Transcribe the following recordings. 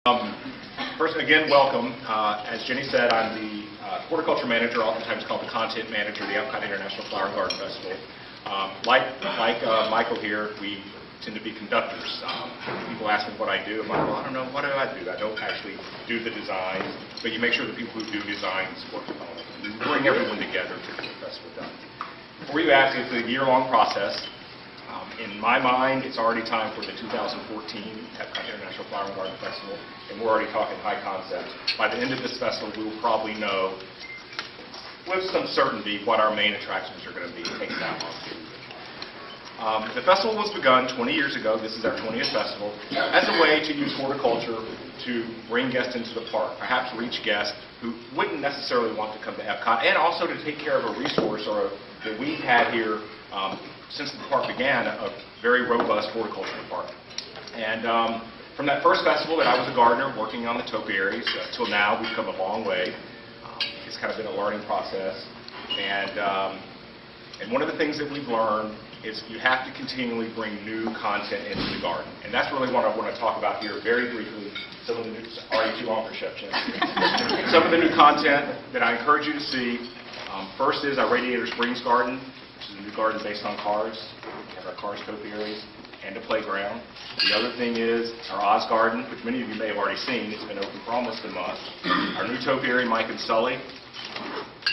First, again, welcome. As Jenny said, I'm the Horticulture Manager, oftentimes called the Content Manager of the Epcot International Flower and Garden Festival. Like Michael here, we tend to be conductors. People ask me what I do. I'm like, well, I don't know, what do? I don't actually do the designs, but you make sure the people who do designs work on it. You bring everyone together to get the festival done. Before you ask, it's a year-long process. In my mind, it's already time for the 2014 Epcot International Flower and Garden Festival, and we're already talking high concept. By the end of this festival, we will probably know with some certainty what our main attractions are going to be. It takes that long. The festival was begun 20 years ago. This is our 20th festival, as a way to use horticulture to bring guests into the park, perhaps reach guests who wouldn't necessarily want to come to Epcot, and also to take care of a resource that we've had here since the park began, a very robust horticulture park. And from that first festival that I was a gardener working on the topiaries, till now we've come a long way. It's kind of been a learning process. And one of the things that we've learned is you have to continually bring new content into the garden. And that's really what I want to talk about here very briefly. Some of the new, already too long for Chef Jens. Some of the new content that I encourage you to see. First is our Radiator Springs garden, which is a new garden based on cars. We have our cars topiaries and a playground. The other thing is our Oz garden, which many of you may have already seen. It's been open for almost a month. Our new topiary, Mike and Sully.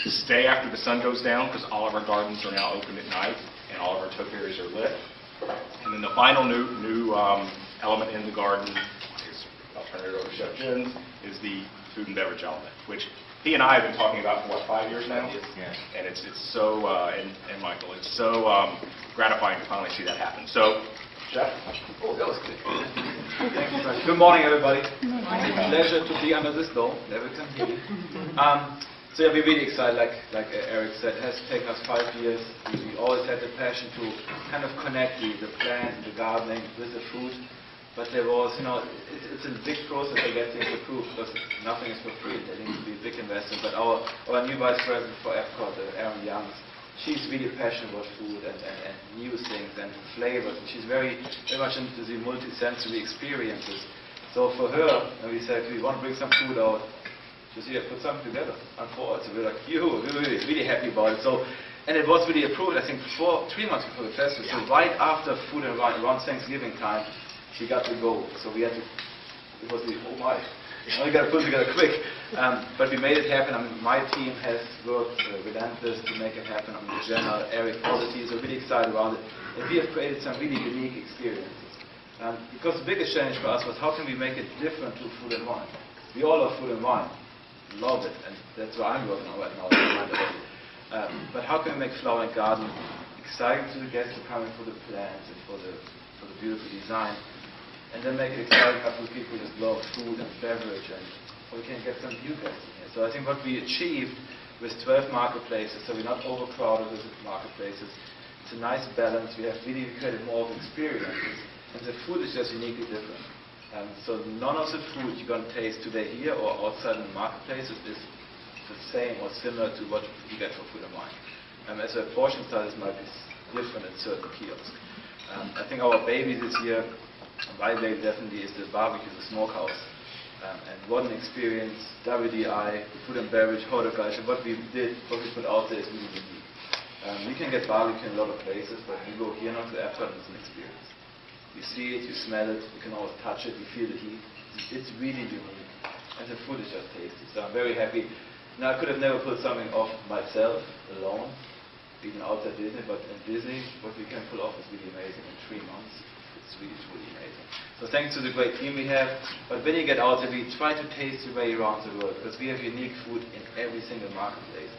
Stay after the sun goes down, because all of our gardens are now open at night and all of our topiaries are lit. And then the final new element in the garden is, I'll turn it over to Chef Jens, is the food and beverage element, which he and I have been talking about for, what, 5 years now? Yeah. And it's so, and Michael, it's so gratifying to finally see that happen. So, Chef? Oh, that was good. Thank you, Frank. Good morning, everybody. It's a pleasure to be under this door. Never come here. So yeah, we're really excited, like Eric said. It has taken us 5 years. We always had the passion to kind of connect the plant, the gardening with the food. But there was, it's a big process to get things approved, because nothing is for free. There needs to be a big investment. But our new vice president for Epcot, Erin Youngs, she's really passionate about food and new things and flavors. And she's very much into the multi-sensory experiences. So for her, when we said we want to bring some food out, she said, yeah, put something together. And for us, so we're like, we're really happy about it. So, and it was really approved, I think, 3 months before the festival. So right after Food and Wine, around Thanksgiving time, she got to go. So we had to, it was the, oh my, we got to put it together quick. But we made it happen. I mean, my team has worked relentless to make it happen. I mean, the general, Eric, all the teams are really excited about it. And we have created some really unique experiences. Because the biggest challenge for us was, how can we make it different to Food and Wine? We all love Food and Wine. Love it. And that's what I'm working on right now. But how can we make Flower and Garden exciting to the guests who are coming for the plants and for the beautiful design? And then make it exciting for people who just love food and beverage, and we can get some new guests in here. So I think what we achieved with 12 marketplaces, so we're not overcrowded with marketplaces, it's a nice balance. We have really created more of experiences, and the food is just uniquely different. So none of the food you're going to taste today here or outside in the marketplaces is the same or similar to what you get for Food and Wine. As a portion size might be different in certain kiosks. I think our baby this year, my baby definitely, is the barbecue, the smokehouse. And what an experience, WDI, food and beverage, horticulture, what we put out there is really unique. You can get barbecue in a lot of places, but you go here now to the Epcot, it's an experience. You see it, you smell it, you can always touch it, you feel the heat. It's really unique. And the food is just tasty. So I'm very happy. Now, I could have never pulled something off myself, alone, even outside Disney, but in Disney, what we can pull off is really amazing in 3 months. It's really, truly amazing. So thanks to the great team we have. But when you get out there, we try to taste your way around the world, because we have unique food in every single marketplace.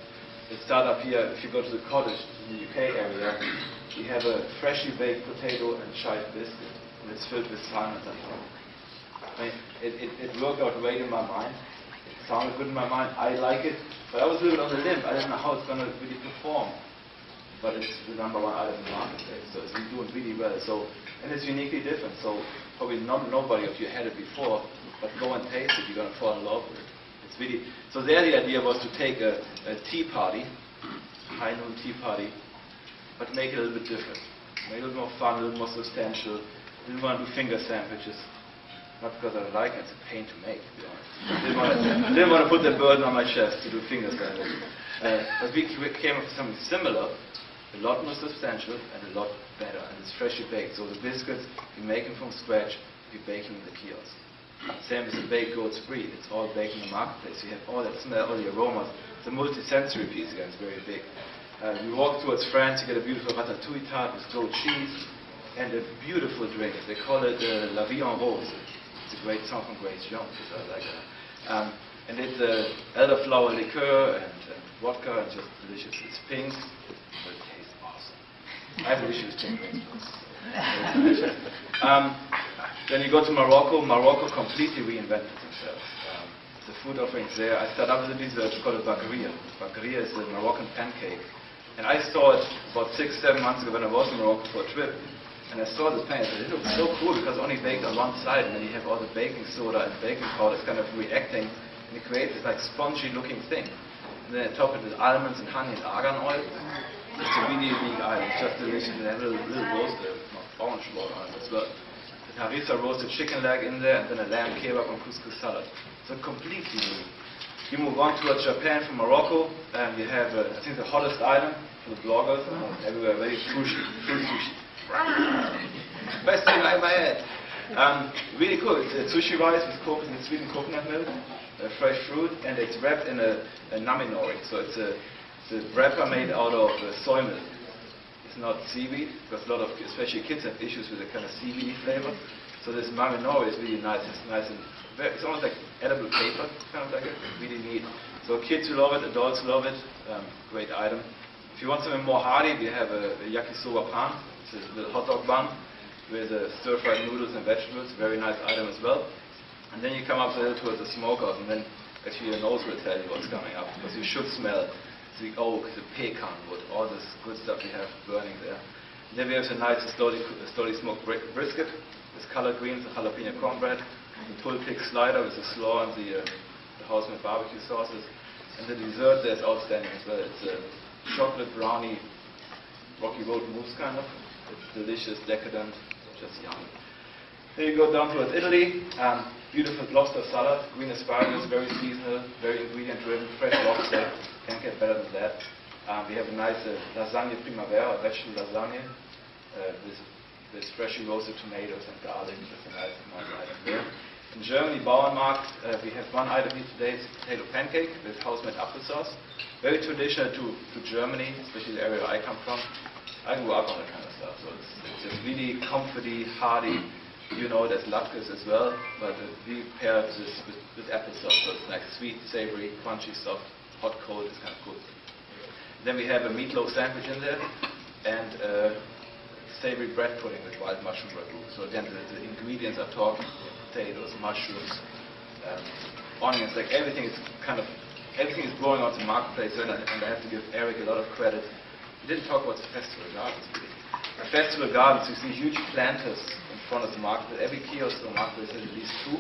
Let's start up here. If you go to the cottage in the UK area, we have a freshly baked potato and chive biscuit, and it's filled with salmon on top. I mean, it worked out great in my mind. It sounded good in my mind. I like it, but I was a little bit on the limb. I didn't know how it's going to really perform. But it's the #1 item in the marketplace, so it's doing really well. So, and it's uniquely different. So probably nobody of you had it before, but go and taste it. You're going to fall in love with it. It's really. So there, the idea was to take a tea party, high noon tea party, but make it a little bit different, make it a little more fun, a little more substantial. We didn't want to do finger sandwiches. Not because I don't like it, it's a pain to make, to be honest. Didn't want to put the burden on my chest to do fingers like this. But we came up with something similar, a lot more substantial and a lot better, and it's freshly baked. So the biscuits, we make them from scratch, we bake them in the kiosk. Same as the baked goat's brie, it's all baked in the marketplace. You have all that smell, all the aromas. It's a multi-sensory piece again, it's very big. We walk towards France, you get a beautiful ratatouille tart with goat cheese and a beautiful drink. They call it La Vie en Rose. It's a great song from Grace Jones, I like that. And it's elderflower liqueur and vodka, and just delicious. It's pink, but it tastes awesome. I have an issue with pink drinks. It's delicious. Then you go to Morocco. Morocco completely reinvented themselves. The food offerings there. I started up with a dessert called a Bagaria. Bagaria is a Moroccan pancake. And I saw it about 6-7 months ago when I was in Morocco for a trip. And I saw this pancake. It looked so cool because it's only baked on one side, and then you have all the baking soda and baking powder kind of reacting, and it creates this like spongy looking thing. And then I top it with almonds and honey and argan oil. It's a really unique item. It's just delicious. And they have a little roasted, orange water on it as well. Harissa roasted chicken leg in there, and then a lamb kebab and couscous salad. So completely new. You move on towards Japan from Morocco, and you have, I think, the hottest item for the bloggers. Everywhere, very sushi. Fruit sushi. Best thing I ever had. Really cool. It's sushi rice with sweetened coconut milk, fresh fruit, and it's wrapped in a naminori. So it's a wrapper made out of soy milk. Not seaweed, because a lot of, especially kids, have issues with the kind of seaweedy flavor. So this marinori is really nice. It's nice and very, it's almost like edible paper, kind of like it. Really neat. So kids who love it, adults love it. Great item. If you want something more hearty, we have a yakisoba pan. It's a little hot dog bun with stir-fried noodles and vegetables. Very nice item as well. And then you come up a little towards the smokehouse, and then actually your nose will tell you what's coming up, because you should smell the oak, the pecan wood, all this good stuff we have burning there. And then we have the nice slowly smoked brisket with collard greens and jalapeno cornbread, the pulled pig slider with the slaw and the house-made barbecue sauces. And the dessert there is outstanding as well. It's a chocolate brownie, rocky road mousse kind of. It's delicious, decadent, just yummy. Then you go down towards Italy. Beautiful lobster salad, green asparagus, very seasonal, very ingredient-driven, fresh lobster. Can't get better than that. We have a nice lasagna primavera, vegetable lasagna, with freshly roasted tomatoes and garlic. Just a nice item there. In Germany, Bauernmarkt, we have one item here today. It's potato pancake with house-made applesauce. Very traditional to Germany, especially the area I come from. I grew up on that kind of stuff, so it's just really comforty, hearty. You know it as latkes as well, but we pair this with applesauce, so it's like sweet, savory, crunchy, soft, hot, cold, it's kind of good. Then we have a meatloaf sandwich in there, and savory bread pudding with wild mushroom ragu. So again, the ingredients are talking: potatoes, mushrooms, onions, like everything is growing on the marketplace, and I have to give Eric a lot of credit. We didn't talk about the festival gardens, really. The festival gardens, you see huge planters in front of the market. Every kiosk or market has at least 2.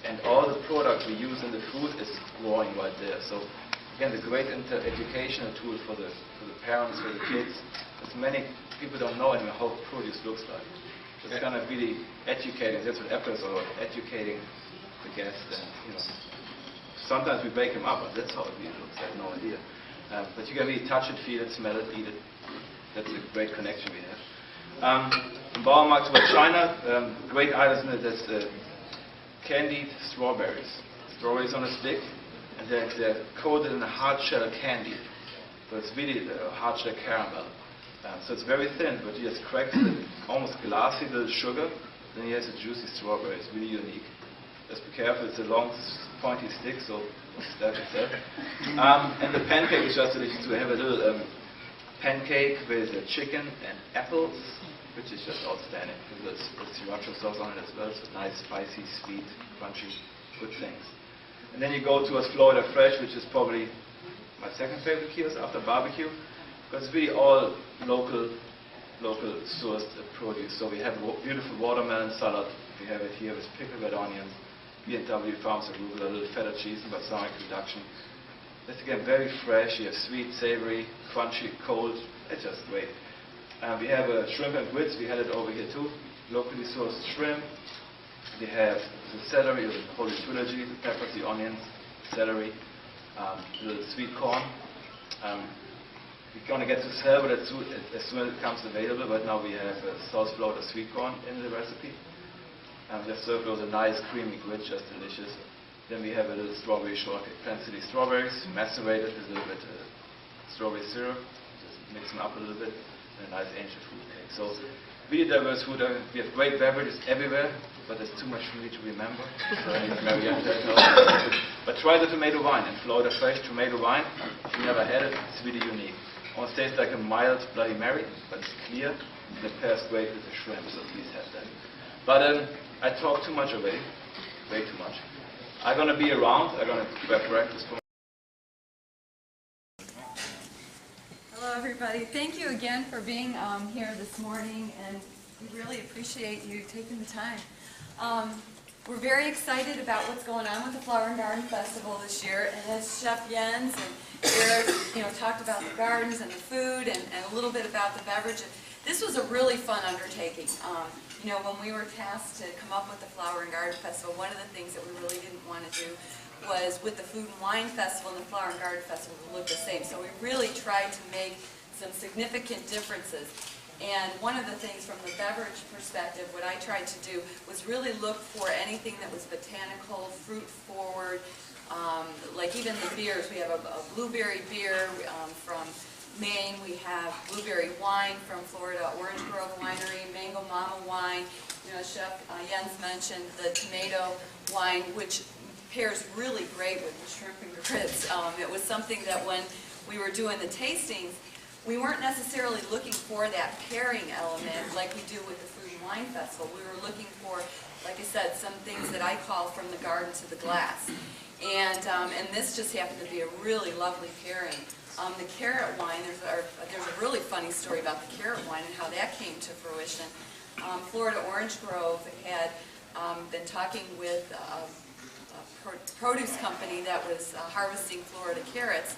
And all the product we use in the food is growing right there. So again, the great educational tool for the parents, for the kids. As many people don't know anymore how produce looks like. It's kind of really educating. That's what Epcot is all about, educating the guests. And sometimes we bake them up, but that's how it really looks. I have no idea. But you can really touch it, feel it, smell it, eat it. That's a great connection we have. In Bauernmarkt with China, great items in it. There's candied strawberries. Strawberries on a stick, and they're coated in a hard shell candy. So it's really a hard shell caramel. So it's very thin, but you just crack the almost glassy little sugar, then you have the juicy strawberry. It's really unique. Just be careful, it's a long, pointy stick, so stab yourself. And the pancake is just delicious. We have a little pancake with chicken and apples, which is just outstanding. There's sriracha sauce on it as well, so nice, spicy, sweet, crunchy, good things. And then you go towards Florida Fresh, which is probably my second favorite kiosk after barbecue, because it's really all local sourced produce. So we have a beautiful watermelon salad. We have it here with pickled red onions, B&W Farms arugula, a little feta cheese and balsamic reduction. It's again very fresh. You have sweet, savory, crunchy, cold. It's just great. We have shrimp and grits. We had it over here too. Locally sourced shrimp, We have the celery, the horticulture, the peppers, the onions, celery, the sweet corn. We're going to get to sell it as soon as it becomes available, but now we have sauce flour sweet corn in the recipe. We have served with a nice creamy grit, just delicious. Then we have a little strawberry shortcake, fancy strawberries, macerated with a little bit strawberry syrup, just mix them up a little bit, and a nice ancient fruit cake. So really diverse food. We have great beverages everywhere, but there's too much for me to remember. So I need Marianne to help. But try the tomato wine in Florida, fresh tomato wine. If you never had it, it's really unique. Almost tastes like a mild Bloody Mary, but it's clear and it pairs great with the shrimp. So please have that. But I talked too much already, way too much. I'm going to be around. I'm going to grab breakfast for. Hello, everybody. Thank you again for being here this morning, and we really appreciate you taking the time. We're very excited about what's going on with the Flower and Garden Festival this year, and as Chef Jens and Eric, talked about the gardens and the food and a little bit about the beverage. This was a really fun undertaking. When we were tasked to come up with the Flower and Garden Festival, one of the things that we really didn't want to do was with the Food and Wine Festival and the Flower and Garden Festival to look the same. So we really tried to make some significant differences. And one of the things from the beverage perspective, what I tried to do was really look for anything that was botanical, fruit forward, like even the beers. We have a blueberry beer from Maine. We have blueberry wine from Florida, Orange Grove Winery, Mango Mama wine. Chef Jens mentioned the tomato wine, which pairs really great with the shrimp and grits. It was something that when we were doing the tastings, we weren't necessarily looking for that pairing element like we do with the Food and Wine Festival. We were looking for, like I said, some things that I call from the garden to the glass. And this just happened to be a really lovely pairing. The carrot wine, there's a really funny story about the carrot wine and how that came to fruition. Florida Orange Grove had been talking with a produce company that was harvesting Florida carrots,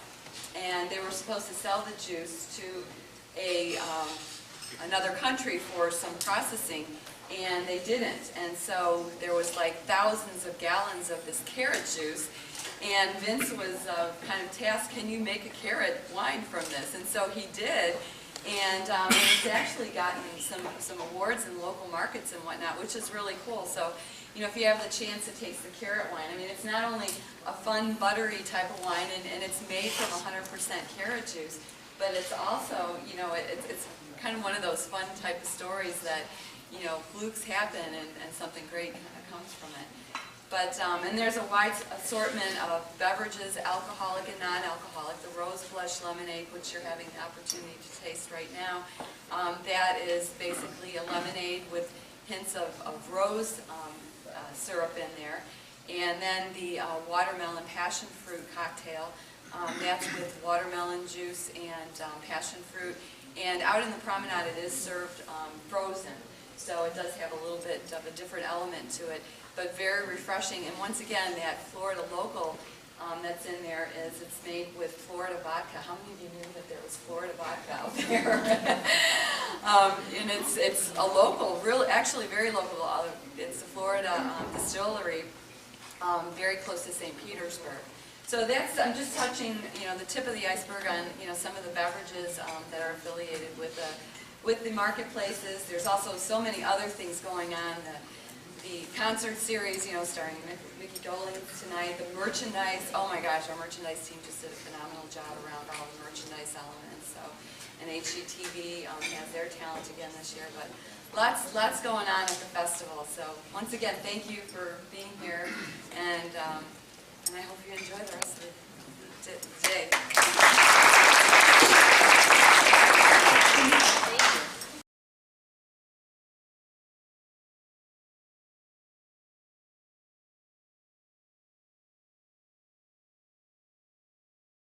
and they were supposed to sell the juice to another country for some processing, and they didn't. And so there was like thousands of gallons of this carrot juice, and Vince was kind of tasked, can you make a carrot wine from this? And so he did, and it's actually gotten some awards in local markets and whatnot, which is really cool. So, if you have the chance to taste the carrot wine, it's not only a fun, buttery type of wine, and it's made from 100% carrot juice, but it's also, it's kind of one of those fun type of stories that, flukes happen and something great comes from it. But, and there's a wide assortment of beverages, alcoholic and non-alcoholic. The Rose Blush Lemonade, which you're having the opportunity to taste right now, that is basically a lemonade with hints of rose syrup in there. And then the watermelon passion fruit cocktail, that's with watermelon juice and passion fruit. And out in the promenade it is served frozen, so it does have a little bit of a different element to it, but very refreshing. And once again, that Florida local that's in there it's made with Florida vodka. How many of you knew that there was Florida vodka out there? And it's a local, actually very local. It's a Florida distillery, very close to St. Petersburg. So I'm just touching, the tip of the iceberg on, some of the beverages that are affiliated with the marketplaces. There's also so many other things going on. The concert series, starring Mickey Dolenz tonight. The merchandise, oh my gosh, our merchandise team just did a phenomenal job around all the merchandise elements. So, and HGTV has their talent again this year. But lots going on at the festival. So once again, thank you for being here, and I hope you enjoy the rest of the day.